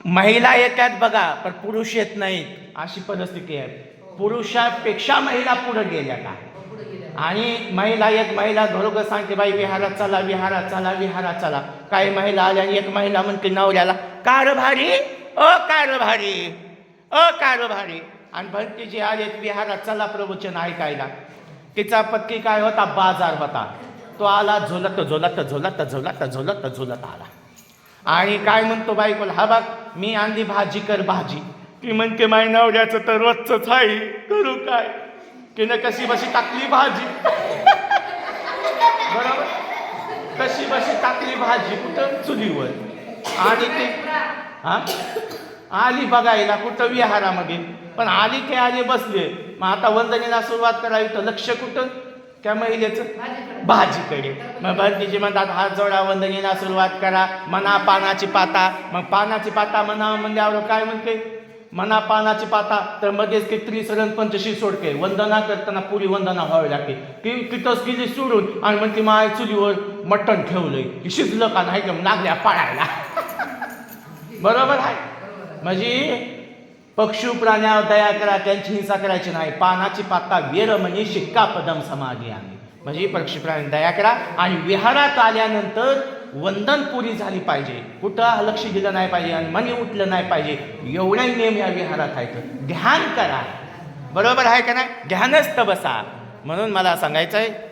महिला येतात बघा पण पुरुष येत नाहीत अशी परिस्थिती आहे. पुरुषापेक्षा महिला पुढे गेल्या का. आणि महिला घरोघर सांगते बाई विहारात चला विहारात चला विहारात चला. काही महिला आल्या आणि एक महिला म्हणते नवऱ्याला कारभारी कारभारी कारभारी. आणि भरती जी आले विहारात चला प्रवचन ऐकायला. तिचा पत्नी काय होता बाजार होता. तो आला झोलत झोलत झोलत झोलत झोलत झोलत आला आणि काय म्हणतो बायकोला हा बघ मी आणली भाजी कर भाजी. ती म्हणते माय नवऱ्याचं तर रोजच आहे करू काय. तिनं कशी बशी टाकली भाजी बरोबर कशी बशी टाकली भाजी कुठं चुलीवर. आणि ते हा आली बघायला कुठं विहारामध्ये. पण आली की आली बसले. मग आता वंदनेला सुरुवात करावी तर लक्ष कुठं त्या महिलेचं भाजीकडे. मग भरतीजी म्हणतात हात जोडा वंदनेला सुरुवात करा मना पानाची पाता. मग पानाची पाता म्हणा म्हणल्यावर काय म्हणते मना पानाची पाता. तर मध्येच ते त्रिसरण पंचशील सोडते. वंदना करताना पुरी वंदना व्हावी लागते. ती तिथंच गेली सोडून आणि म्हणते माय चुलीवर मटण ठेवलंय शिजलं का नाही का लागल्या पाळायला बरोबर आहे. म्हणजे पक्षू प्राण्यावर दया करा त्यांची हिंसा करायची नाही. पानाची पाता वेर म्हणजे शिक्का पदम समाधी आम्ही. म्हणजे पक्षी प्राणी दया करा. आणि विहारात आल्यानंतर वंदन पुरी झाली पाहिजे. कुठं लक्ष दिलं नाही पाहिजे आणि मनी उठलं नाही पाहिजे. एवढे नियम या विहारात आहेत. ध्यान करा बरोबर आहे का नाही. ध्यानस्थ बसा. म्हणून मला सांगायचं आहे